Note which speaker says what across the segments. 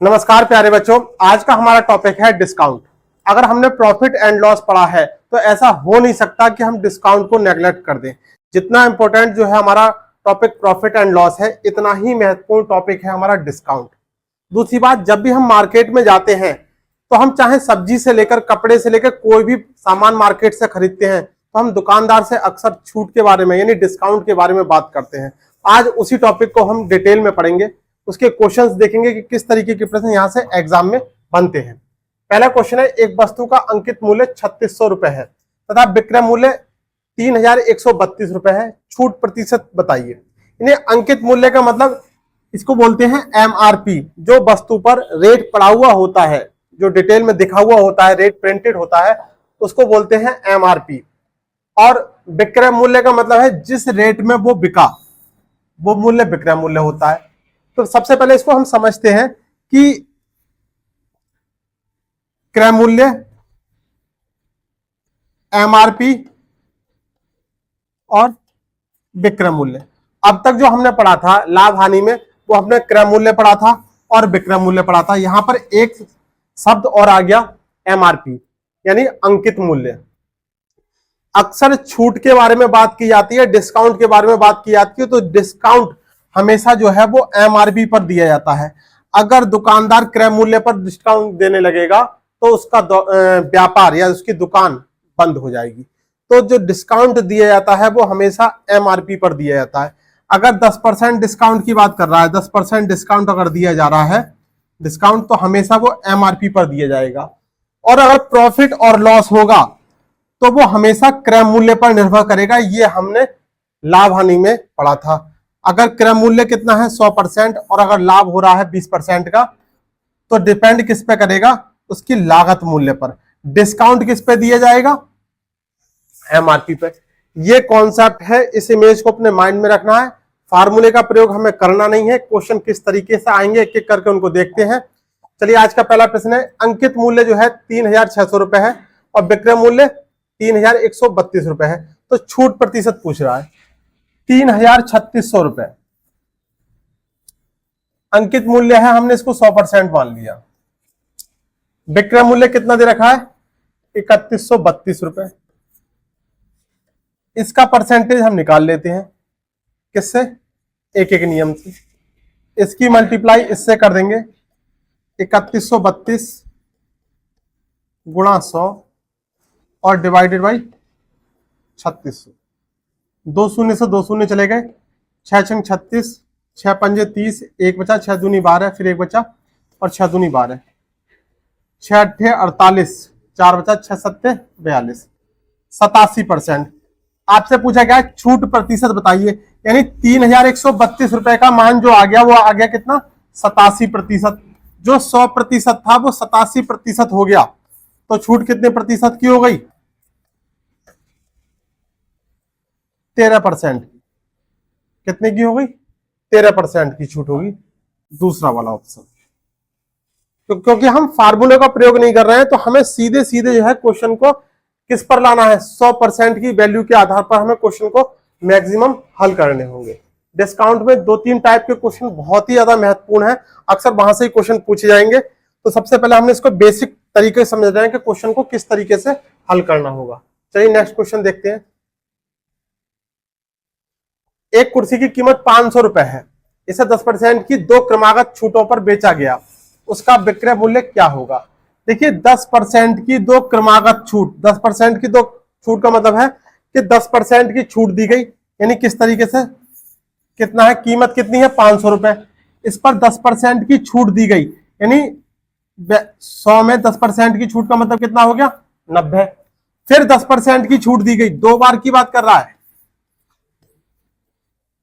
Speaker 1: नमस्कार प्यारे बच्चों, आज का हमारा टॉपिक है डिस्काउंट। अगर हमने प्रॉफिट एंड लॉस पढ़ा है तो ऐसा हो नहीं सकता कि हम डिस्काउंट को नेगलेक्ट कर दें। जितना इंपॉर्टेंट जो है हमारा टॉपिक प्रॉफिट एंड लॉस है, इतना ही महत्वपूर्ण टॉपिक है हमारा डिस्काउंट। दूसरी बात, जब भी हम मार्केट में जाते हैं तो हम चाहे सब्जी से लेकर कपड़े से लेकर कोई भी सामान मार्केट से खरीदते हैं तो हम दुकानदार से अक्सर छूट के बारे में यानी डिस्काउंट के बारे में बात करते हैं। आज उसी टॉपिक को हम डिटेल में पढ़ेंगे, उसके क्वेश्चंस देखेंगे कि किस तरीके के प्रश्न यहां से एग्जाम में बनते हैं। पहला क्वेश्चन है, एक वस्तु का अंकित मूल्य 3600 रुपए है तथा विक्रय मूल्य 3132 रुपए है, छूट प्रतिशत बताइए। इन्हें अंकित मूल्य का मतलब इसको बोलते हैं एमआरपी। जो वस्तु पर रेट पड़ा हुआ होता है, जो डिटेल में दिखा हुआ होता है, रेट प्रिंटेड होता है, उसको बोलते हैं एमआरपी। और विक्रय मूल्य का मतलब है जिस रेट में वो बिका, वो मूल्य विक्रय मूल्य होता है। तो सबसे पहले इसको हम समझते हैं कि क्रय मूल्य, एमआरपी और विक्रय मूल्य। अब तक जो हमने पढ़ा था लाभ हानि में, वो हमने क्रय मूल्य पढ़ा था और विक्रय मूल्य पढ़ा था। यहां पर एक शब्द और आ गया, एमआरपी यानी अंकित मूल्य। अक्सर छूट के बारे में बात की जाती है, डिस्काउंट के बारे में बात की जाती है, तो डिस्काउंट हमेशा जो है वो एमआरपी पर दिया जाता है। अगर दुकानदार क्रय मूल्य पर डिस्काउंट देने लगेगा तो उसका व्यापार या उसकी दुकान बंद हो जाएगी। तो जो डिस्काउंट दिया जाता है वो हमेशा एमआरपी पर दिया जाता है। अगर 10% डिस्काउंट की बात कर रहा है, 10% डिस्काउंट अगर दिया जा रहा है डिस्काउंट, तो हमेशा वो एमआरपी पर दिया जाएगा। और अगर प्रॉफिट और लॉस होगा तो वो हमेशा क्रय मूल्य पर निर्भर करेगा। ये हमने लाभ हानि में पढ़ा था। अगर क्रय मूल्य कितना है 100% और अगर लाभ हो रहा है 20% का, तो डिपेंड किस पे करेगा, उसकी लागत मूल्य पर। डिस्काउंट किस पे दिया जाएगा, एमआरपी पे। ये कॉन्सेप्ट है, इस इमेज को अपने माइंड में रखना है। फार्मूले का प्रयोग हमें करना नहीं है। क्वेश्चन किस तरीके से आएंगे एक एक करके उनको देखते हैं। चलिए, आज का पहला प्रश्न है, अंकित मूल्य जो है 3600 रुपए है और विक्रय मूल्य 3132 रुपए है, तो छूट प्रतिशत पूछ रहा है। 3600 रुपए अंकित मूल्य है, हमने इसको 100% मान लिया। विक्रय मूल्य कितना दे रखा है, 3132 रुपए। इसका परसेंटेज हम निकाल लेते हैं, किससे, एक एक नियम से। इसकी मल्टीप्लाई इससे कर देंगे, 3132 गुणा 100 और डिवाइडेड बाई 3600। 2 शून्य से 2 शून्य चले गए, 6 छंग 36, 6 पंजे 30, 1 बचा, 6 दूनी 12, फिर 1 बचा और 6 दूनी 12, 6 अट्ठे 48, 4 बचा, 6 सत्ते 42, 87%। आपसे पूछा गया छूट प्रतिशत बताइए, यानी 3132 रुपए का मान जो आ गया वो आ गया कितना, 87%। जो 100% था वो 87% हो गया, तो छूट कितने प्रतिशत की हो गई, 13%। कितने की हो गई, 13% की छूट होगी, दूसरा वाला ऑप्शन। तो क्योंकि हम फार्मूले का प्रयोग नहीं कर रहे हैं तो हमें सीधे सीधे जो है क्वेश्चन को किस पर लाना है, 100% की वैल्यू के आधार पर हमें क्वेश्चन को मैक्सिमम हल करने होंगे। डिस्काउंट में 2-3 टाइप के क्वेश्चन बहुत ही ज्यादा महत्वपूर्ण है, अक्सर वहां से ही क्वेश्चन पूछे जाएंगे। तो सबसे पहले हमने इसको बेसिक तरीके से समझ रहे हैं कि क्वेश्चन को किस तरीके से हल करना होगा। चलिए नेक्स्ट क्वेश्चन देखते हैं। एक कुर्सी की कीमत 500 रुपए है, इसे 10% की 2 क्रमागत छूटों पर बेचा गया, उसका विक्रय मूल्य क्या होगा। देखिए 10% की 2 क्रमागत छूट, 10% की 2 छूट का मतलब है कि 10% की छूट दी गई, यानी किस तरीके से, कितना है, कीमत कितनी है 500 रुपए, इस पर 10% की छूट दी गई, यानी 100 में 10% की छूट का मतलब कितना हो गया, 90। फिर 10% की छूट दी गई, 2 बार की बात कर रहा है।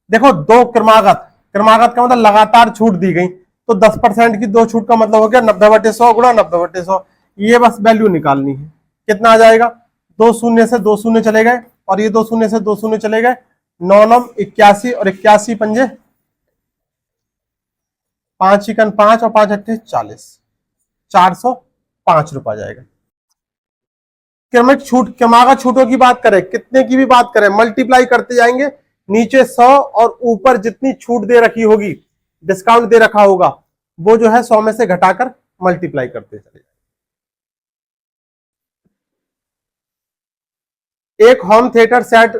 Speaker 1: देखो 2 क्रमागत, क्रमागत का मतलब लगातार छूट दी गई, तो 10% की 2 छूट का मतलब हो गया 90/100 गुणा 90/100। ये बस वैल्यू निकालनी है, कितना आ जाएगा, 2 शून्य से 2 शून्य चले गए और ये 2 शून्य से 2 शून्य चले गए, 9 9 81 और 81 पंजे 5 चिकन 5 और 5 अट्ठे 40, 405 रुपया जाएगा। क्रमिक छूट, क्रमागत छूटों की बात करें, कितने की भी बात करें, मल्टीप्लाई करते जाएंगे, नीचे 100 और ऊपर जितनी छूट दे रखी होगी, डिस्काउंट दे रखा होगा, वो जो है 100 में से घटाकर मल्टीप्लाई करते चले जाए। एक होम थिएटर सेट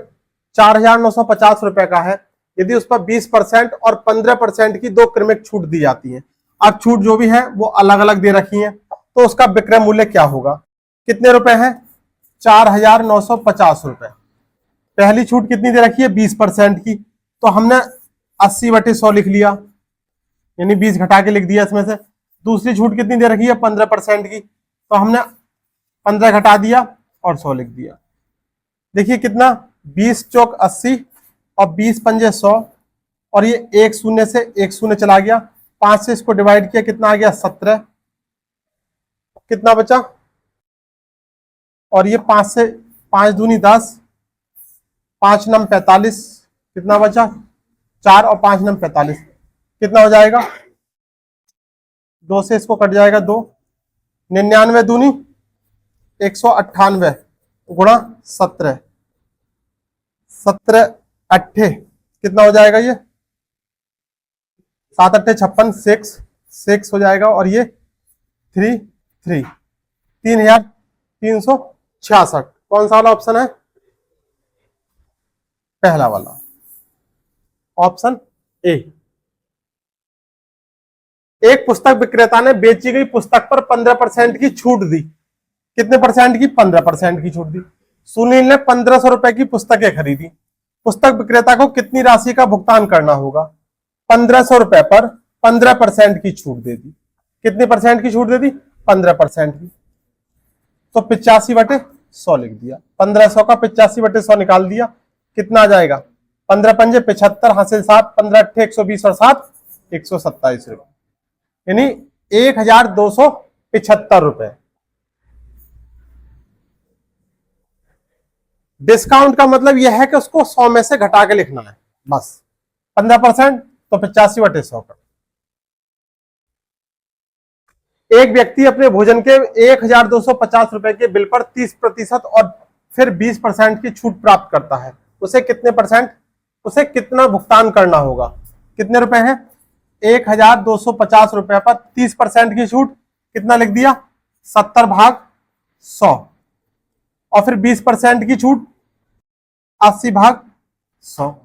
Speaker 1: 4,950 रुपए का है। यदि उस पर 20% और 15% की दो क्रमिक छूट दी जाती है। अब छूट जो भी है वो अलग अलग दे रखी है, तो उसका विक्रय मूल्य क्या होगा? कितने रुपए है? 4,950 रुपए। पहली छूट कितनी दे रखी है? 20% की, तो हमने 80/100 लिख लिया, यानी 20 घटा के लिख दिया इसमें से। दूसरी छूट कितनी दे रखी है? 15% की, तो हमने 15 घटा दिया और 100 लिख दिया। देखिए कितना, 20 चौक 80 और 20 पंजे 100, और ये एक शून्य से एक शून्य चला गया, 5 से इसको डिवाइड किया, कितना आ गया? 17। कितना बचा? और ये 5 से 5 दूनी 10, 5 नम 45, कितना बचा? 4 और 5 नम 45, कितना हो जाएगा? 2 से इसको कट जाएगा 2, 99 दूनी 198 गुणा 17, 17 अट्ठे कितना हो जाएगा? ये 7 अट्ठे 56, 6 हो जाएगा, और ये 3 3, 3,366। कौन सा वाला ऑप्शन है? पहला वाला, ऑप्शन ए। एक पुस्तक विक्रेता ने बेची गई पुस्तक पर 15% की छूट दी। कितने परसेंट की? 15% की छूट दी। सुनील ने 1,500 रुपए की पुस्तकें खरीदी। पुस्तक विक्रेता को कितनी राशि का भुगतान करना होगा? 1,500 रुपए पर 15% की छूट दे दी। कितने परसेंट की छूट दे दी? 15% की, तो 85/100 लिख दिया। 1,500 का 85/100 निकाल दिया, कितना आ जाएगा? 15 पंजे 75, हासिल 7, 15 अट्ठे 120 और 7 127 रुपए, यानी 1,275 रुपए। डिस्काउंट का मतलब यह है कि उसको 100 में से घटा के लिखना है, बस। 15% तो 85/100 कर। एक व्यक्ति अपने भोजन के 1,250 रुपए के बिल पर 30% और फिर 20% की छूट प्राप्त करता है। उसे कितना भुगतान करना होगा? कितने रुपए हैं? 1,250 रुपए पर 30% की छूट, कितना लिख दिया? 70/100, और फिर 20% की छूट 80/100।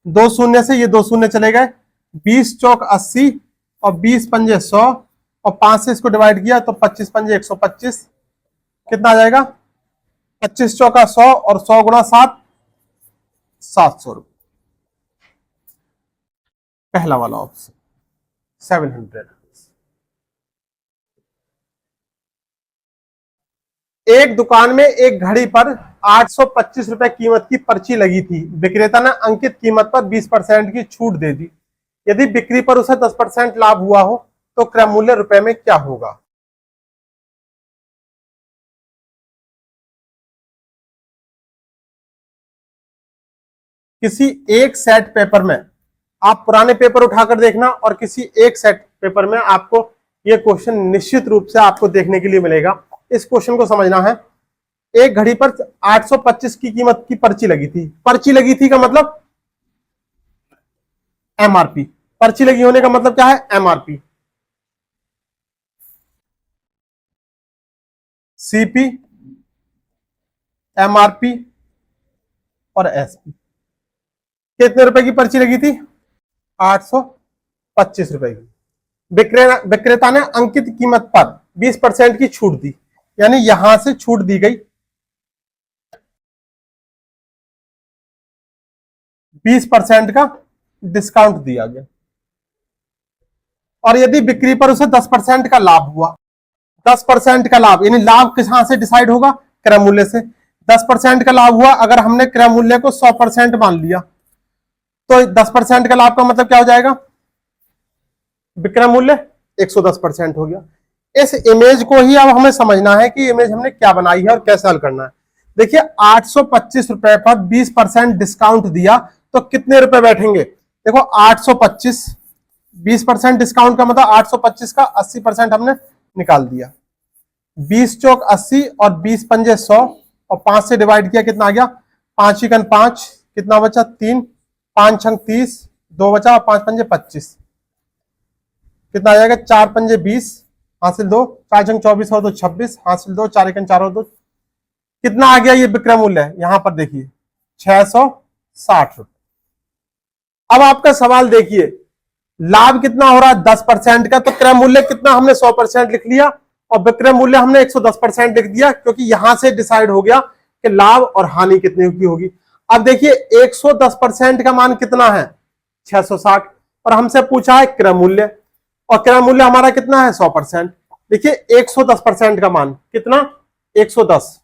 Speaker 1: 2 शून्य से ये 2 शून्य चले गए, 20 चौक 80 और 20 पंजे 100, और 5 से इसको डिवाइड किया तो 25 पंजे 125, कितना आ जाएगा? 25 चौका 100 और 100 गुणा 7, 700 रुपए। पहला वाला ऑप्शन 700। एक दुकान में एक घड़ी पर 825 रुपए कीमत की पर्ची लगी थी। विक्रेता ने अंकित कीमत पर 20% की छूट दे दी। यदि बिक्री पर उसे 10% लाभ हुआ हो तो क्रय मूल्य रुपए में क्या होगा? किसी एक सेट पेपर में, आप पुराने पेपर उठाकर देखना, और किसी एक सेट पेपर में आपको यह क्वेश्चन निश्चित रूप से आपको देखने के लिए मिलेगा। इस क्वेश्चन को समझना है। एक घड़ी पर 825 की कीमत की पर्ची लगी थी। पर्ची लगी थी का मतलब एमआरपी। पर्ची लगी होने का मतलब क्या है? एमआरपी। सीपी, एमआरपी और एसपी। कितने रुपए की पर्ची लगी थी? 825 रुपए की। विक्रेता ने अंकित कीमत पर 20% की छूट दी, यानी यहां से छूट दी गई, 20% का डिस्काउंट दिया गया। और यदि बिक्री पर उसे 10% का लाभ हुआ, 10% का लाभ, यानी लाभ कहां से डिसाइड होगा? क्रय मूल्य से। 10% का लाभ हुआ, अगर हमने क्रय मूल्य को 100% मान लिया तो 10% का लाभ का मतलब क्या हो जाएगा? विक्रय मूल्य 110% हो गया। इस इमेज को ही अब हमें समझना है कि इमेज हमने क्या बनाई है और कैसे हल करना है। देखिए 825 रुपए पर 20% डिस्काउंट दिया तो कितने रुपए बैठेंगे? देखो 825, 20% डिस्काउंट का मतलब 825 का 80% हमने निकाल दिया। 20 चौक 80 और 20 पंजे 100 और 5 से डिवाइड किया, कितना आ गया? 5 चिकन 5, कितना बचा? 3, 5 छंग 30, 2 बचा और 5 पंजे 25। कितना आ जाएगा, 4 पंजे 20, हासिल 2, 4 छंग 24 और 2 26, हासिल 2, 4 एकम 4 और 2, कितना आ गया ये विक्रय मूल्य है, यहां पर देखिए 660 रुपए। अब आपका सवाल देखिए, लाभ कितना हो रहा है 10% का, तो क्रय मूल्य कितना हमने 100% लिख लिया और विक्रय मूल्य हमने 110% लिख दिया, क्योंकि यहां से डिसाइड हो गया कि लाभ और हानि कितने की होगी। अब देखिए 110% का मान कितना है 660, और हमसे पूछा है क्रय मूल्य, और क्रय मूल्य हमारा कितना है 100%। देखिए 110% का मान कितना, 110,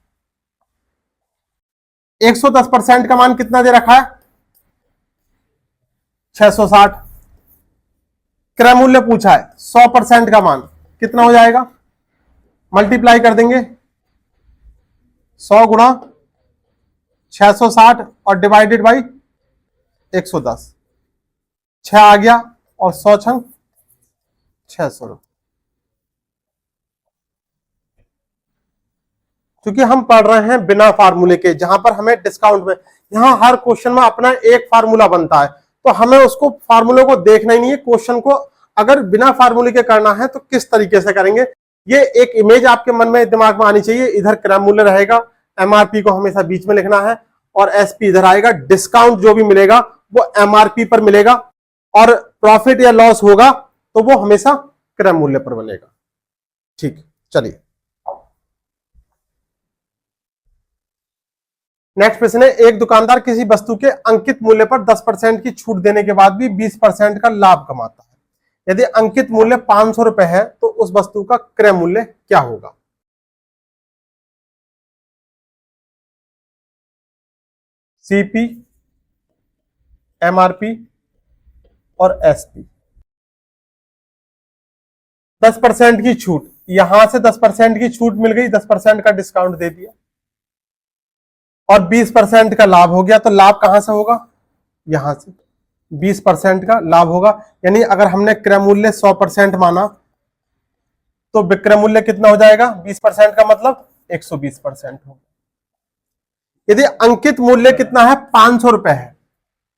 Speaker 1: 110% का मान कितना दे रखा है 660। क्रय मूल्य पूछा है 100% का मान कितना हो जाएगा, मल्टीप्लाई कर देंगे 100 गुणा 660 और डिवाइडेड बाई 110, 6 आ गया और 100 छंग 600 रुपए। क्योंकि हम पढ़ रहे हैं बिना फार्मूले के, जहां पर हमें डिस्काउंट में, यहां हर क्वेश्चन में अपना एक फार्मूला बनता है, तो हमें उसको फार्मूले को देखना ही नहीं है, क्वेश्चन को अगर बिना फार्मूले के करना है तो किस तरीके से करेंगे, ये एक इमेज आपके मन में दिमाग में आनी चाहिए। इधर क्रय मूल्य रहेगा, एमआरपी को हमेशा बीच में लिखना है, और एसपी इधर आएगा, डिस्काउंट जो भी मिलेगा वो एमआरपी पर मिलेगा, और प्रॉफिट या लॉस होगा तो वो हमेशा क्रय मूल्य पर बनेगा। ठीक, चलिए नेक्स्ट प्रश्न है, एक दुकानदार किसी वस्तु के अंकित मूल्य पर 10% की छूट देने के बाद भी 20% का लाभ कमाता है। यदि अंकित मूल्य 500 रुपए है तो उस वस्तु का क्रय मूल्य क्या होगा। सीपी, एमआरपी और एसपी। 10% की छूट, यहां से 10% की छूट मिल गई, 10% का डिस्काउंट दे दिया, और 20% का लाभ हो गया, तो लाभ कहां से होगा, यहां से 20% का लाभ होगा। यानी अगर हमने क्रय मूल्य 100% माना तो विक्रय मूल्य कितना हो जाएगा, 20% का मतलब 120% होगा। यदि अंकित मूल्य कितना है 500 रुपए है,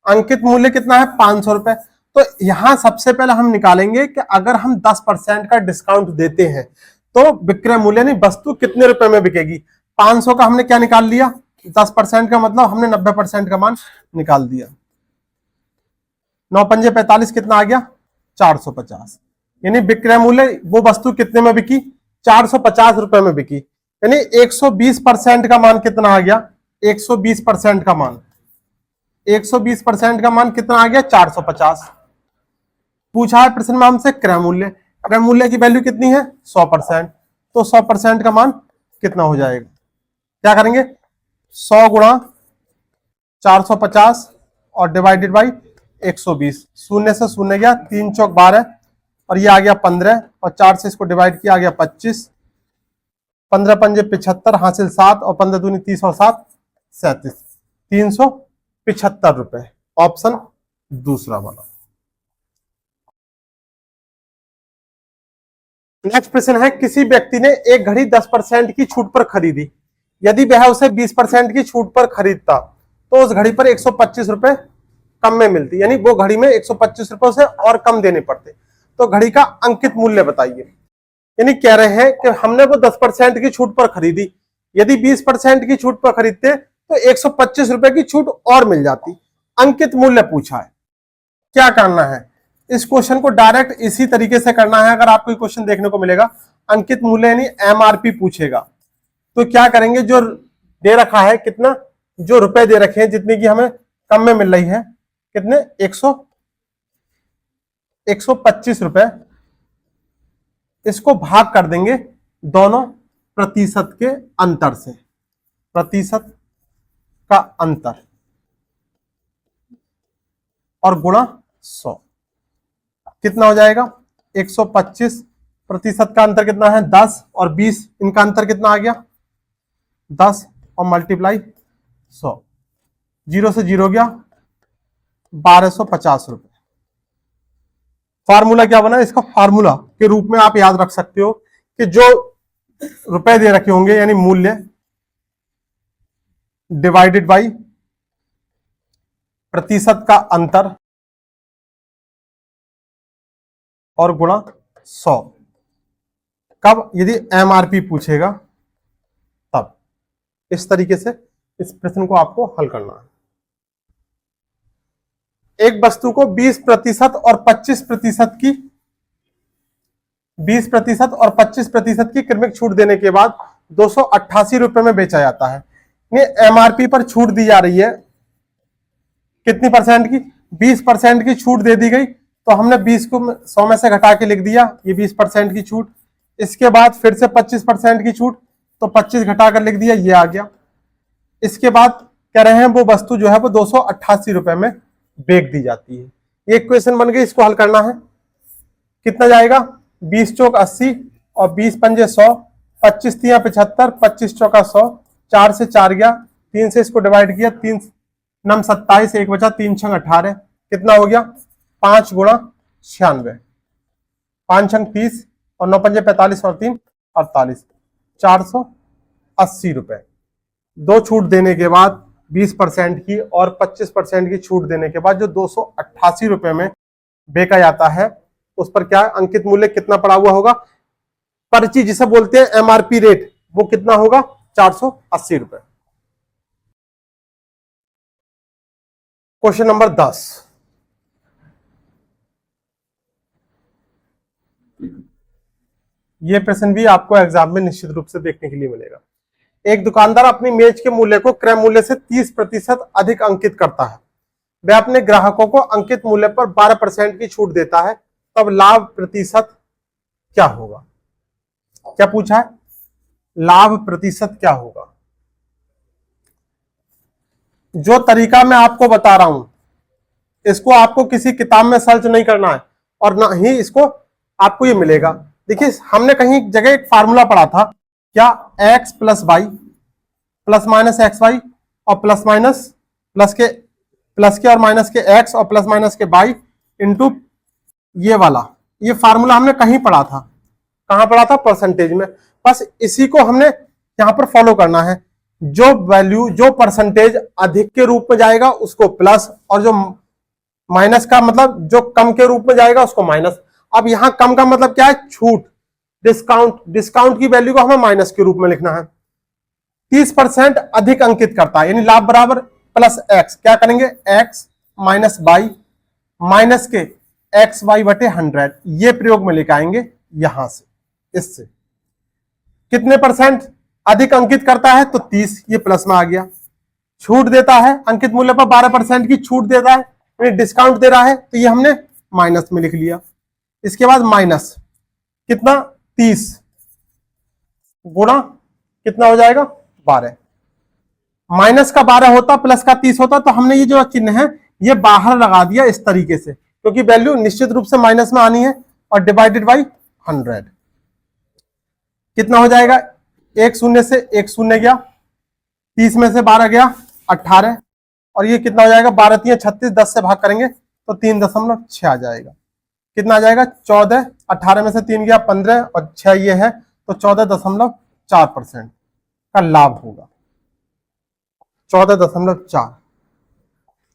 Speaker 1: अंकित मूल्य कितना है 500 रुपए, तो यहां सबसे पहले हम निकालेंगे कि अगर हम 10% का डिस्काउंट देते हैं तो विक्रय मूल्य नहीं, वस्तु कितने रुपए में बिकेगी। 500 का हमने क्या निकाल लिया, 10% का मतलब हमने 90% का मान निकाल दिया। 9 पंजे 45 कितना आ गया 450, यानी विक्रय मूल्य वो वस्तु कितने में बिकी 450 रुपए में बिकी, यानी 120% का मान कितना आ गया, 120% का मान, 120% का मान कितना आ गया 450। पूछा है प्रश्न में हमसे क्रय मूल्य, क्रय मूल्य की वैल्यू कितनी है 100%, तो 100% का मान कितना हो जाएगा, क्या करेंगे 100 गुणा 450 और डिवाइडेड बाई 120, शून्य से शून्य गया, 3 चौक 12 और ये आ गया 15, और 4 से इसको डिवाइड किया आ गया 25, 15 पंजे 75, हासिल 7 और 15 दूनी 30 और 7 37, 375 रुपए, ऑप्शन दूसरा वाला। नेक्स्ट प्रश्न है, किसी व्यक्ति ने एक घड़ी 10% की छूट पर खरीदी, यदि वह उसे 20% की छूट पर खरीदता तो उस घड़ी पर 125 रुपए कम में मिलती, यानी वो घड़ी में 125 रुपए से और कम देने पड़ते, तो घड़ी का अंकित मूल्य बताइए। यानी कह रहे हैं कि हमने वो 10% की छूट पर खरीदी, यदि 20% की छूट पर खरीदते तो 125 रुपए की छूट और मिल जाती, अंकित मूल्य पूछा है। क्या करना है, इस क्वेश्चन को डायरेक्ट इसी तरीके से करना है। अगर आपको क्वेश्चन देखने को मिलेगा अंकित मूल्य यानी एमआरपी पूछेगा, तो क्या करेंगे, जो दे रखा है कितना, जो रुपए दे रखे हैं जितने की हमें कम में मिल रही है, कितने 125 रुपए, इसको भाग कर देंगे दोनों प्रतिशत के अंतर से, प्रतिशत का अंतर, और गुणा 100, कितना हो जाएगा 125% का अंतर कितना है 10, और 20 इनका अंतर कितना आ गया 10, और मल्टीप्लाई 100, 0 से 0 गया 1250 रुपए। फार्मूला क्या बना, इसका फार्मूला के रूप में आप याद रख सकते हो कि जो रुपए दे रखे होंगे यानी मूल्य डिवाइडेड बाई प्रतिशत का अंतर और गुणा 100। कब? यदि एमआरपी पूछेगा तब। इस तरीके से इस प्रश्न को आपको हल करना है। एक वस्तु को 20% और 25% की 20% और 25% की क्रमिक छूट देने के बाद 288 रुपए में बेचा जाता है। एमआरपी पर छूट दी जा रही है कितनी परसेंट की? 20% की छूट दे दी गई, तो हमने 20 को 100 में से घटा के लिख दिया, ये 20% की छूट। इसके बाद फिर से 25% की छूट, तो 25 घटा कर लिख दिया, ये आ गया। इसके बाद कह रहे हैं वो वस्तु जो है वो 288 रुपए में बेच दी जाती है। ये इक्वेशन बन गई, इसको हल करना है। कितना जाएगा? 20 चौक 80 और 20 पंजे 100, 25 तिया 75, 25 चौका 100, 4 से 4 गया, 3 से इसको डिवाइड किया, 3 नम 27, 1 बचा, 3 छंग 18, कितना हो गया? 5 गुणा 96, 5 छंग 30 और 9 पंजे 45 और 3 48, 480 रुपए। दो छूट देने के बाद 20% की और 25% की छूट देने के बाद जो 288 रुपए में बेचा जाता है, उस पर क्या अंकित मूल्य कितना पड़ा हुआ होगा? पर्ची जिसे बोलते हैं एमआरपी रेट, वो कितना होगा? 480 रुपए। Question number 10। ये प्रश्न भी आपको एग्जाम में निश्चित रूप से देखने के लिए मिलेगा। एक दुकानदार अपनी मेज के मूल्य को क्रय मूल्य से 30% अधिक अंकित करता है। वह अपने ग्राहकों को अंकित मूल्य पर 12% की छूट देता है, तब लाभ प्रतिशत क्या होगा? क्या पूछा है? लाभ प्रतिशत क्या होगा? जो तरीका मैं आपको बता रहा हूं, इसको आपको किसी किताब में सर्च नहीं करना है और ना ही इसको आपको ये मिलेगा। देखिए, हमने कहीं जगह एक फार्मूला पढ़ा था, क्या? x plus y plus minus x y और प्लस के और माइनस के x और प्लस माइनस के y इंटू ये वाला, ये फार्मूला हमने कहीं पढ़ा था। कहां पढ़ा था? परसेंटेज में। बस इसी को हमने यहां पर फॉलो करना है। जो वैल्यू, जो परसेंटेज अधिक के रूप में जाएगा उसको प्लस, और जो माइनस का मतलब जो कम के रूप में जाएगा उसको माइनस। अब यहां कम का मतलब क्या है? छूट, डिस्काउंट। डिस्काउंट की वैल्यू को हमें माइनस के रूप में लिखना है। 30% अधिक अंकित करता है, यानी लाभ बराबर प्लस एक्स। क्या करेंगे? एक्स माइनस वाई माइनस के एक्स वाई बटे 100, ये प्रयोग में लेकर आएंगे यहां से। इससे कितने परसेंट अधिक अंकित करता है? तो 30, ये प्लस में आ गया। छूट देता है, अंकित मूल्य पर 12% की छूट देता है, डिस्काउंट दे रहा है, तो ये हमने माइनस में लिख लिया। इसके बाद माइनस कितना? 30 गुणा कितना हो जाएगा? 12। माइनस का 12 होता, प्लस का 30 होता, तो हमने ये जो चिन्ह है ये बाहर लगा दिया इस तरीके से, क्योंकि वैल्यू निश्चित रूप से माइनस में आनी है, और डिवाइडेड बाई 100 कितना हो जाएगा? एक शून्य से एक शून्य गया, 30 में से 12 गया 18, और ये कितना हो जाएगा? 12 3 36, 10 से भाग करेंगे तो 3.6 आ जाएगा। कितना आ जाएगा? 14। 18 में से 3 गया 15 और 6 ये है, तो 14.4% का लाभ होगा। 14.4।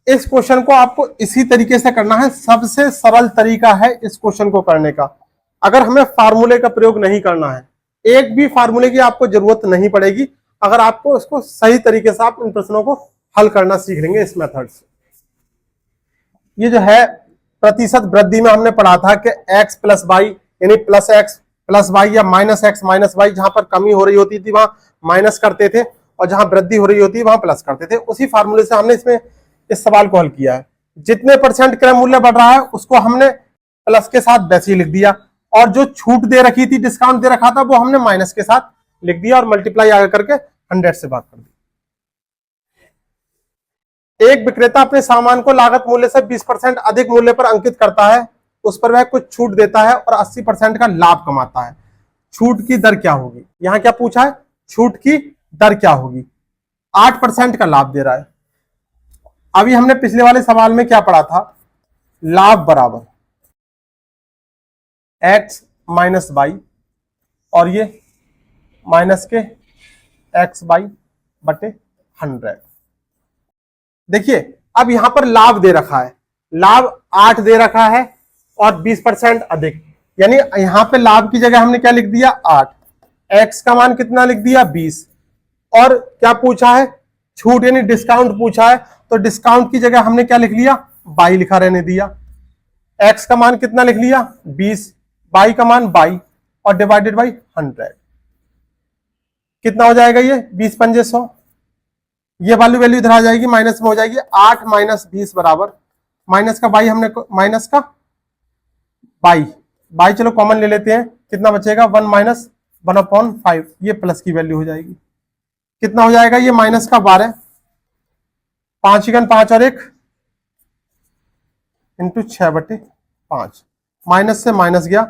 Speaker 1: इस क्वेश्चन को आपको इसी तरीके से करना है। सबसे सरल तरीका है इस क्वेश्चन को करने का। अगर हमें फार्मूले का प्रयोग नहीं करना है, एक भी फार्मूले की आपको जरूरत नहीं पड़ेगी, अगर आपको इसको सही तरीके से आप इन प्रश्नों को हल करना सीख लेंगे इस मेथड से। ये जो है प्रतिशत वृद्धि में हमने पढ़ा था कि x प्लस वाई, यानी प्लस एक्स प्लस वाई या माइनस एक्स माइनस वाई, जहां पर कमी हो रही होती थी वहां माइनस करते थे, और जहां वृद्धि हो रही होती है वहां प्लस करते थे। उसी फार्मूले से हमने इसमें इस सवाल को हल किया है। जितने परसेंट क्रय मूल्य बढ़ रहा है उसको हमने प्लस के साथ वैसे ही लिख दिया, और जो छूट दे रखी थी, डिस्काउंट दे रखा था, वो हमने माइनस के साथ लिख दिया और मल्टीप्लाई आगे करके 100 से भाग कर दिया। एक विक्रेता अपने सामान को लागत मूल्य से 20% अधिक मूल्य पर अंकित करता है, उस पर वह कुछ छूट देता है और 80% का लाभ कमाता है। छूट की दर क्या होगी? यहां क्या पूछा है? छूट की दर क्या होगी? 8% का लाभ दे रहा है। अभी हमने पिछले वाले सवाल में क्या पढ़ा था? लाभ बराबर x माइनस वाई, और ये माइनस के एक्स वाई बटे 100। देखिए, अब यहां पर लाभ दे रखा है, लाभ 8 दे रखा है और 20% अधिक, यानी यहां पे लाभ की जगह हमने क्या लिख दिया 8, एक्स का मान कितना लिख दिया 20, और क्या पूछा है छूट यानी डिस्काउंट पूछा है, तो डिस्काउंट की जगह हमने क्या लिख लिया 22 लिखा रहने दिया। एक्स का मान कितना लिख लिया 20, बाई का मान 22 और डिवाइडेड बाई 100, कितना हो जाएगा ये 20 पंजे 100, ये वाली वैल्यू इधर आ जाएगी, माइनस में हो जाएगी 8 माइनस 20 बराबर माइनस का 22, हमने माइनस का 22 चलो कॉमन ले लेते हैं, कितना बचेगा 1 माइनस 1/5, ये प्लस की वैल्यू हो जाएगी, कितना हो जाएगा ये माइनस का 12, 5 5 और 1 इंटू 6/5, माइनस से माइनस गया,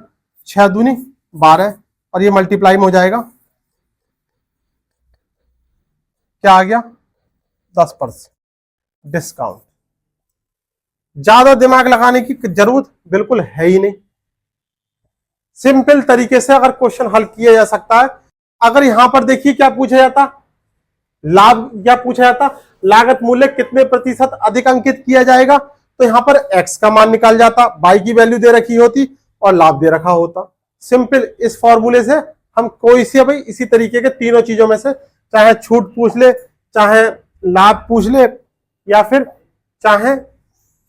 Speaker 1: 6 दूनी 12 और ये मल्टीप्लाई में हो जाएगा, क्या आ गया 10% डिस्काउंट। ज्यादा दिमाग लगाने की जरूरत बिल्कुल है ही नहीं, सिंपल तरीके से अगर क्वेश्चन हल किया जा सकता है। अगर यहां पर देखिए क्या पूछा जाता, लाभ क्या पूछा जाता, लागत मूल्य कितने प्रतिशत अधिक अंकित किया जाएगा, तो यहां पर एक्स का मान निकाल जाता, बाई की वैल्यू दे रखी होती और लाभ दे रखा होता। सिंपल इस फॉर्मूले से हम कोई से भाई इसी तरीके के तीनों चीजों में से, चाहे छूट पूछ ले, चाहे लाभ पूछ ले, या फिर चाहे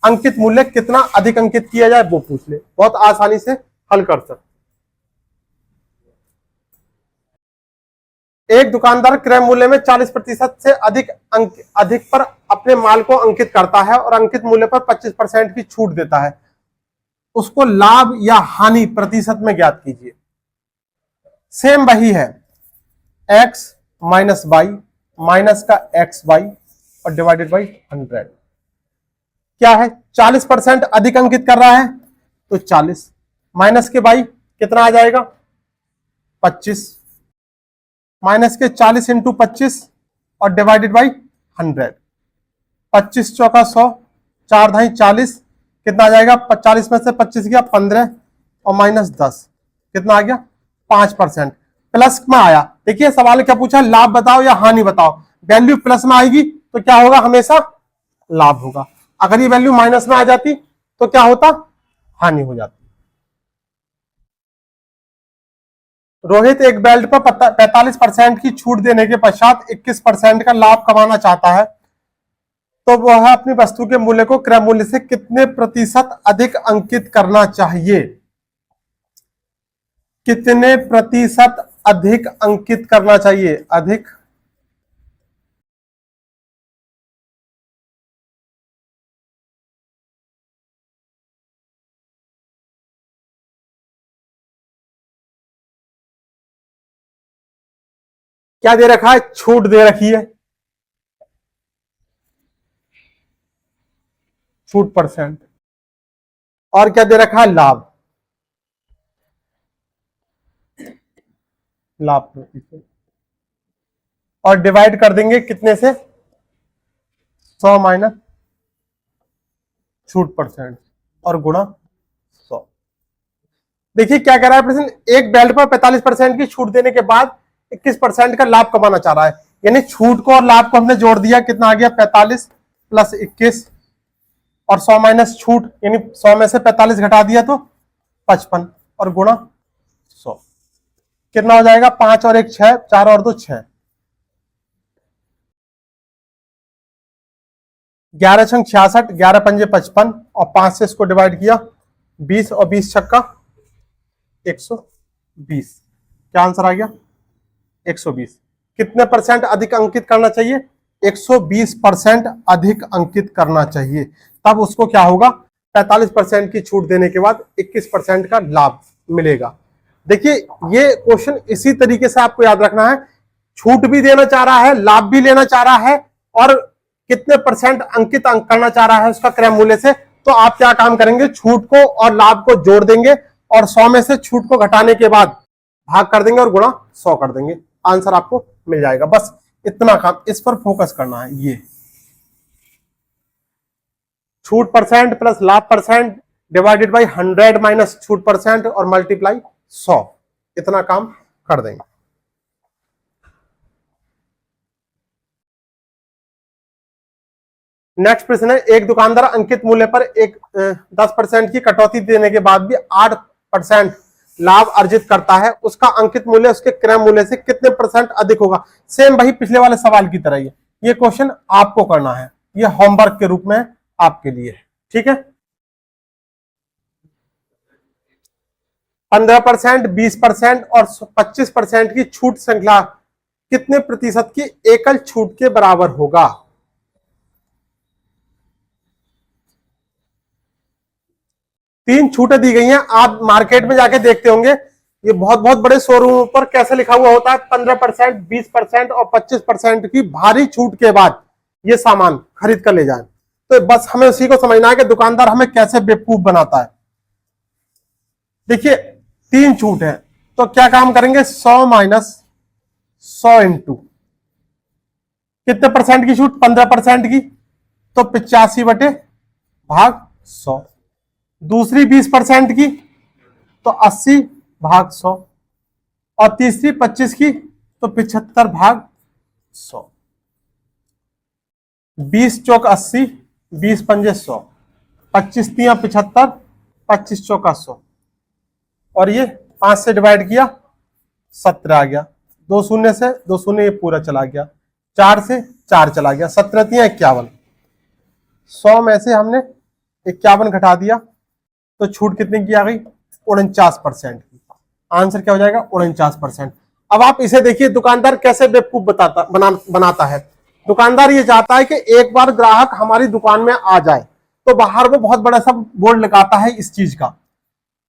Speaker 1: अंकित मूल्य कितना अधिक अंकित किया जाए वो पूछ ले, बहुत आसानी से हल कर सकते। एक दुकानदार क्रय मूल्य में 40% से अधिक पर अपने माल को अंकित करता है और अंकित मूल्य पर 25% की छूट देता है, उसको लाभ या हानि प्रतिशत में ज्ञात कीजिए। सेम वही है, x माइनस वाई माइनस का एक्स वाई और डिवाइडेड बाई 100, क्या है 40% अधिक अंकित कर रहा है तो 40 माइनस के बाई कितना आ जाएगा 25, माइनस के 40 इंटू 25 और डिवाइडेड बाई 100, 25 चौका 100, 4 ढाई 40, कितना आ जाएगा 40 में से 25 गया 15 और माइनस 10, कितना आ गया 5%, प्लस में आया। देखिए सवाल क्या पूछा, लाभ बताओ या हानि बताओ, वैल्यू प्लस में आएगी तो क्या होगा हमेशा लाभ होगा, अगर ये वैल्यू माइनस में आ जाती तो क्या होता हानि हो जाती। रोहित एक बेल्ट पर 45% की छूट देने के पश्चात 21% का लाभ कमाना चाहता है, तो वह अपनी वस्तु के मूल्य को क्रय मूल्य से कितने प्रतिशत अधिक अंकित करना चाहिए, कितने प्रतिशत अधिक अंकित करना चाहिए, अधिक क्या दे रखा है छूट दे रखी है, छूट परसेंट, और क्या दे रखा है लाभ, लाभ प्रतिशत, और डिवाइड कर देंगे कितने से 100 माइनस छूट परसेंट और गुणा 100। देखिए क्या कह रहा है प्रश्न, एक बेल्ट पर 45% की छूट देने के बाद 21% का लाभ कमाना चाह रहा है, यानी छूट को और लाभ को हमने जोड़ दिया, कितना आ गया 45 प्लस 21 और 100 माइनस छूट, यानी 100 में से 45 घटा दिया तो 55 और गुणा 100, कितना हो जाएगा 5 और 1 6, 4 और 2 6, 11 छंग 66, 11 पंजे 55 और 5 से इसको डिवाइड किया 20 और 20 छक्का 120, क्या आंसर आ गया 120। कितने परसेंट अधिक अंकित करना चाहिए 120% अधिक अंकित करना चाहिए, तब उसको क्या होगा 45% की छूट देने के बाद 21% का लाभ मिलेगा। देखिए ये क्वेश्चन इसी तरीके से आपको याद रखना है, छूट भी देना चाह रहा है, लाभ भी लेना चाह रहा है, और कितने परसेंट अंकित करना चाह रहा है उसका क्रय मूल्य से, तो आप क्या काम करेंगे छूट को और लाभ को जोड़ देंगे और 100 में से छूट को घटाने के बाद भाग कर देंगे और गुणा 100 कर देंगे, आंसर आपको मिल जाएगा। बस इतना काम, इस पर फोकस करना है, ये छूट परसेंट प्लस लाभ परसेंट डिवाइडेड बाई 100 माइनस छूट परसेंट और मल्टीप्लाई 100, इतना काम कर देंगे। नेक्स्ट प्रश्न है, एक दुकानदार अंकित मूल्य पर 10% की कटौती देने के बाद भी 8% लाभ अर्जित करता है उसका अंकित मूल्य उसके क्रय मूल्य से कितने % अधिक होगा। सेम वही पिछले वाले सवाल की तरह ही है। ये क्वेश्चन आपको करना है, ये होमवर्क के रूप में आपके लिए है। ठीक है, 15%, 20% और 25% की छूट श्रृंखला कितने प्रतिशत की एकल छूट के बराबर होगा। तीन छूटें दी गई हैं। आप मार्केट में जाके देखते होंगे, ये बहुत बहुत बड़े शोरूम पर कैसे लिखा हुआ होता है 15%, 20% और 25% की भारी छूट के बाद ये सामान खरीद कर ले जाए। तो बस हमें उसी को समझना है कि दुकानदार हमें कैसे बेवकूफ बनाता है। देखिए, तीन छूट है तो क्या काम करेंगे, 100 माइनस 100 इंटू कितने % की छूट, 15% की, तो 85 बटे भाग 100। दूसरी 20% की तो 80 भाग 100 और तीसरी 25 की तो 75 भाग 100। 20 चौक 80, 20 पंजे 100, 25 तिया 75, 25 चौका 100 और ये 5 से डिवाइड किया 17 आ गया। 2 शून्य से 2 शून्य ये पूरा चला गया, 4 से 4 चला गया, 17 तिया 51। 100 में से हमने 51 घटा दिया तो छूट कितने की आ गई, 49% की। आंसर क्या हो जाएगा, 49%। अब आप इसे देखिए दुकानदार कैसे बेवकूफ बनाता है। दुकानदार ये चाहता है कि एक बार ग्राहक हमारी दुकान में आ जाए तो बाहर वो बहुत बड़ा सा बोर्ड लगाता है इस चीज का।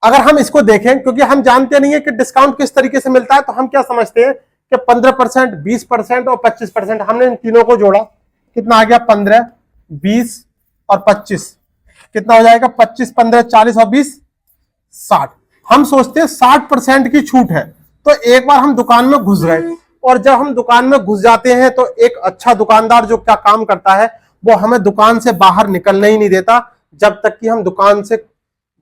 Speaker 1: अगर हम इसको देखें, क्योंकि हम जानते नहीं है कि डिस्काउंट किस तरीके से मिलता है, तो हम क्या समझते हैं कि 15%, 20% और 25%। हमने इन तीनों को जोड़ा, कितना आ गया, 15, 20 और 25, कितना हो जाएगा, 25, 15, 40 और 20, 60। हम सोचते हैं 60% की छूट है। तो एक बार हम दुकान में घुस गए, और जब हम दुकान में घुस जाते हैं तो एक अच्छा दुकानदार जो क्या काम करता है, वो हमें दुकान से बाहर निकलने ही नहीं देता जब तक कि हम दुकान से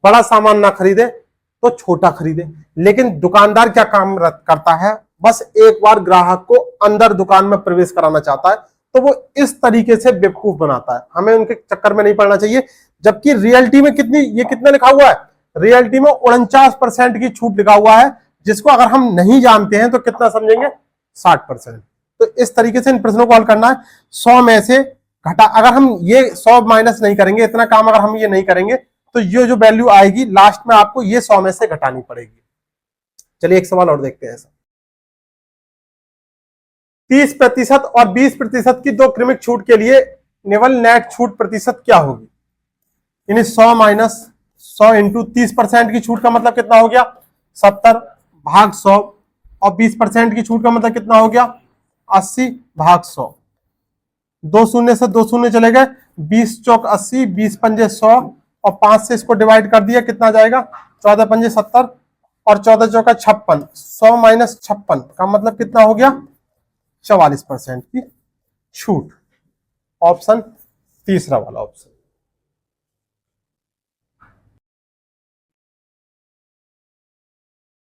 Speaker 1: बड़ा सामान ना खरीदे तो छोटा खरीदे। लेकिन दुकानदार क्या काम करता है, बस एक बार ग्राहक को अंदर दुकान में प्रवेश कराना चाहता है, तो वो इस तरीके से बेवकूफ बनाता है। हमें उनके चक्कर में नहीं पड़ना चाहिए। जबकि रियलिटी में कितना लिखा हुआ है, रियलिटी में 49% की छूट लिखा हुआ है, जिसको अगर हम नहीं जानते हैं तो कितना समझेंगे, 60%। तो इस तरीके से इन प्रश्नों को हल करना है। 100 में से घटा, अगर हम ये 100 माइनस नहीं करेंगे, इतना काम अगर हम ये नहीं करेंगे, तो ये जो वैल्यू आएगी लास्ट में आपको ये 100 में से घटानी पड़ेगी। चलिए एक सवाल और देखते हैं। ऐसा 30% और 20% की दो क्रमिक छूट के लिए निवल नेट छूट प्रतिशत क्या होगी। यानी 100 माइनस 100 इंटू 30% की छूट का मतलब कितना हो गया, 70 भाग 100 और 20% की छूट का मतलब कितना हो गया, 80 भाग 100। 2 शून्य से 2 शून्य चले गए, 20 चौक 80, 20 पंजे 100 और 5 से इसको डिवाइड कर दिया, कितना जाएगा, 14 पंजे 70 और 14 चौका 56। 100 माइनस 56 का मतलब कितना हो गया, 44% की छूट। ऑप्शन तीसरा वाला ऑप्शन।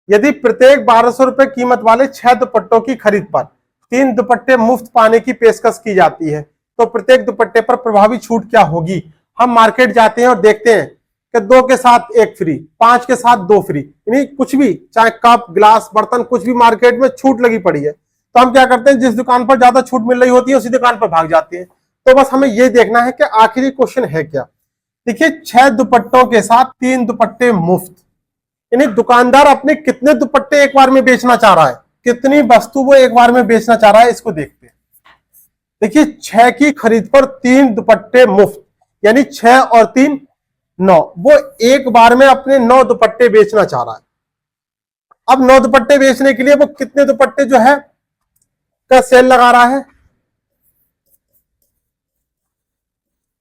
Speaker 1: यदि प्रत्येक 1200 रुपए कीमत वाले 6 दुपट्टों की खरीद पर 3 दुपट्टे मुफ्त पाने की पेशकश की जाती है, तो प्रत्येक दुपट्टे पर प्रभावी छूट क्या होगी। हम मार्केट जाते हैं और देखते हैं कि 2 के साथ 1 फ्री, 5 के साथ 2 फ्री, यानी कुछ भी, चाहे कप गिलास बर्तन कुछ भी मार्केट में छूट लगी पड़ी है, तो हम क्या करते हैं, जिस दुकान पर ज्यादा छूट मिल रही होती है उसी दुकान पर भाग जाते हैं। तो बस हमें यह देखना है कि आखिरी क्वेश्चन है क्या। देखिए, 6 दुपट्टों के साथ 3 दुपट्टे मुफ्त, यानी दुकानदार अपने कितने दुपट्टे एक बार में बेचना चाह रहा है, कितनी वस्तु वो एक बार में बेचना चाह रहा है, इसको देखते हैं। देखिए, 6 की खरीद पर 3 दुपट्टे मुफ्त, यानी 6 और 3 9, वो एक बार में अपने 9 दुपट्टे बेचना चाह रहा है। अब 9 दुपट्टे बेचने के लिए वो कितने दुपट्टे जो है का सेल लगा रहा है,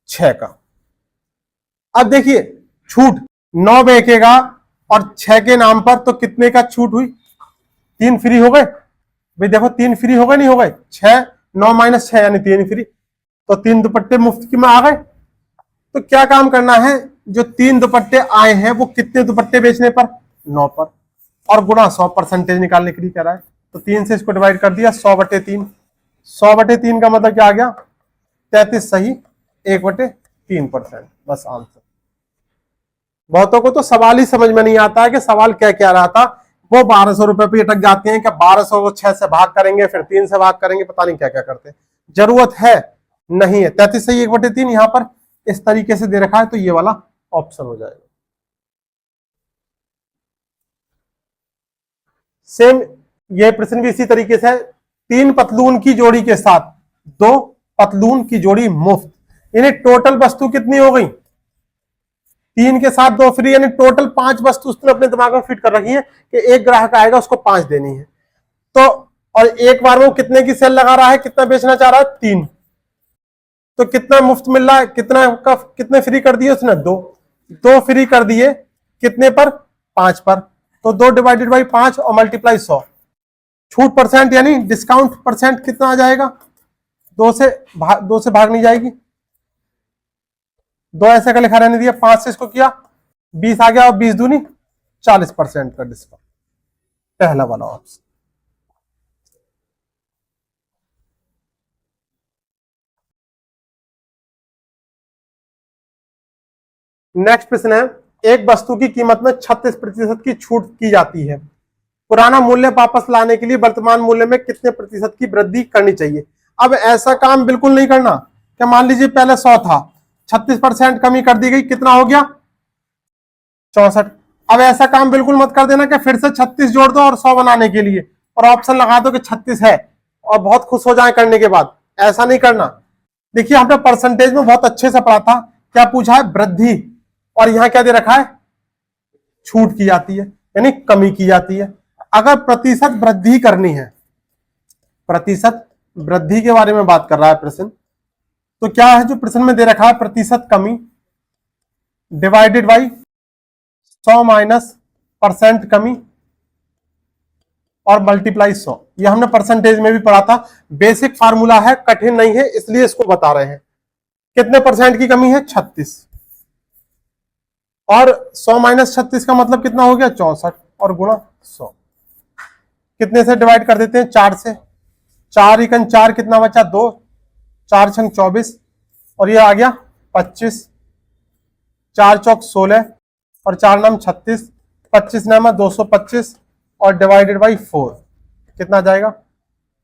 Speaker 1: 6 का। अब देखिए, छूट 9 बेचेगा और 6 के नाम पर, तो कितने का छूट हुई, 3 फ्री हो गए भाई। देखो 3 फ्री हो गए, नहीं हो गए, 6 9 माइनस 6 यानी 3 फ्री, तो 3 दुपट्टे मुफ्त की में आ गए। तो क्या काम करना है, जो 3 दुपट्टे आए हैं वो कितने दुपट्टे बेचने पर, 9 पर, और गुणा 100 परसेंटेज निकालने के लिए कह रहा है। तो 3 से इसको डिवाइड कर दिया, 100/3। 100/3 का मतलब क्या आ गया, 33 सही 1/3%। बस आंसर। बहुतों को तो सवाल ही समझ में नहीं आता है कि सवाल क्या क्या रहा था। वो 1200 रुपए पे अटक जाते हैं कि 1200 को 6 से भाग करेंगे, फिर 3 से भाग करेंगे, पता नहीं क्या क्या करते हैं। जरूरत है नहीं है। 33 सही 1/3 यहां पर इस तरीके से दे रखा है, तो ये वाला ऑप्शन हो जाएगा। सेम ये प्रश्न भी इसी तरीके से है। 3 पतलून की जोड़ी के साथ 2 पतलून की जोड़ी मुफ्त, यानी टोटल वस्तु कितनी हो गई? 3 के साथ 2 फ्री, यानी टोटल 5 वस्तु उसने अपने दिमाग में फिट कर रखी है कि एक ग्राहक आएगा उसको 5 देनी है। तो और एक बार वो कितने की सेल लगा रहा है, कितना बेचना चाह रहा है? 3। तो कितना मुफ्त मिल रहा है, कितने फ्री कर दिए उसने? 2 फ्री कर दिए, कितने पर? 5 पर। तो 2 डिवाइडेड बाई 5 और मल्टीप्लाई 100। छूट परसेंट यानी डिस्काउंट परसेंट कितना आ जाएगा? 2 से भाग नहीं जाएगी, 2 ऐसे का लिखा रहने दिया, 5 से इसको किया 20 आ गया, और 20 दूनी 40% का डिस्काउंट। पहला वाला ऑप्शन। नेक्स्ट प्रश्न है, एक वस्तु की कीमत में 36% की छूट की जाती है, पुराना मूल्य वापस लाने के लिए वर्तमान मूल्य में कितने प्रतिशत की वृद्धि करनी चाहिए? अब ऐसा काम बिल्कुल नहीं करना कि मान लीजिए पहले 100 था, 36% कमी कर दी गई, कितना हो गया? 64। अब ऐसा काम बिल्कुल मत कर देना कि फिर से 36 जोड़ दो और 100 बनाने के लिए और ऑप्शन लगा दो कि 36 है और बहुत खुश हो जाए करने के बाद। ऐसा नहीं करना। देखिए हमने परसेंटेज में बहुत अच्छे से पढ़ा था, क्या पूछा है? वृद्धि, और यहां क्या दे रखा है? छूट की जाती है, यानी कमी की जाती है। अगर प्रतिशत वृद्धि करनी है, प्रतिशत वृद्धि के बारे में बात कर रहा है प्रश्न, तो क्या है जो प्रश्न में दे रखा है? प्रतिशत कमी डिवाइडेड बाई 100 माइनस परसेंट कमी और मल्टीप्लाई 100। ये हमने परसेंटेज में भी पढ़ा था, बेसिक फार्मूला है, कठिन नहीं है, इसलिए इसको बता रहे हैं। कितने परसेंट की कमी है? 36, और 100 माइनस 36 का मतलब कितना हो गया? 64, और गुणा 100। कितने से डिवाइड कर देते हैं? 4 से। 4 एकन 4, कितना बचा? 2, 4 छंग 24, और ये आ गया 25, 4 चौक 16, और 4 नाम 36, 25 नामा 225, और डिवाइडेड बाई 4 कितना जाएगा?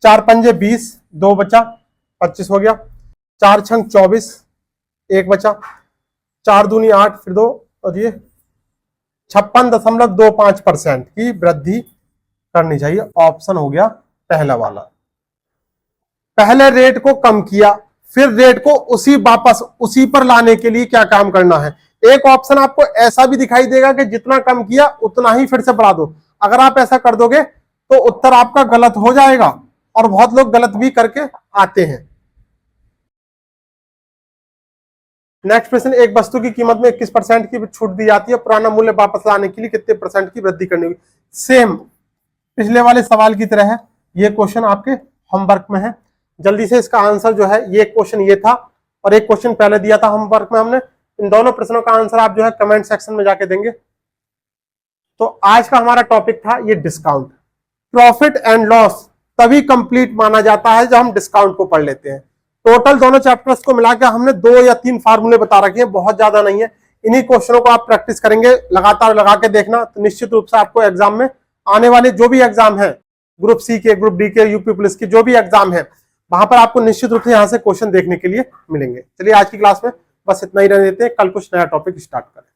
Speaker 1: 4 पंजे 20, 2 बचा, 25 हो गया, 4 छंग 24, 1 बचा, 4 दूनी 8, फिर 2, और ये 56.25% की वृद्धि करनी चाहिए। ऑप्शन हो गया पहला वाला। पहले रेट को कम किया, फिर रेट को वापस उसी पर लाने के लिए क्या काम करना है? एक ऑप्शन आपको ऐसा भी दिखाई देगा कि जितना कम किया उतना ही फिर से बढ़ा दो। अगर आप ऐसा कर दोगे तो उत्तर आपका गलत हो जाएगा, और बहुत लोग गलत भी करके आते हैं। नेक्स्ट प्रश्न, एक वस्तु की कीमत में 21% की छूट दी जाती है, पुराना मूल्य वापस लाने के लिए कितने परसेंट की वृद्धि करनी होगी? सेम पिछले वाले सवाल की तरह है, ये क्वेश्चन आपके होमवर्क में है। जल्दी से इसका आंसर जो है, ये क्वेश्चन ये था और एक क्वेश्चन पहले दिया था होमवर्क में हमने। इन दोनों प्रश्नों का आंसर आप जो है कमेंट सेक्शन में जाके देंगे। तो आज का हमारा टॉपिक था ये डिस्काउंट। प्रॉफिट एंड लॉस तभी कंप्लीट माना जाता है जब हम डिस्काउंट को पढ़ लेते हैं। टोटल दोनों चैप्टर्स को मिलाकर हमने 2 या 3 फार्मूले बता रखे हैं, बहुत ज्यादा नहीं है। इन्हीं क्वेश्चनों को आप प्रैक्टिस करेंगे, लगातार लगा के देखना, तो निश्चित रूप से आपको एग्जाम में आने वाले जो भी एग्जाम है, ग्रुप सी के, ग्रुप डी के, यूपी पुलिस की जो भी एग्जाम है, वहां पर आपको निश्चित रूप से यहाँ से क्वेश्चन देखने के लिए मिलेंगे। चलिए आज की क्लास में बस इतना ही रहने देते हैं, कल कुछ नया टॉपिक स्टार्ट करें।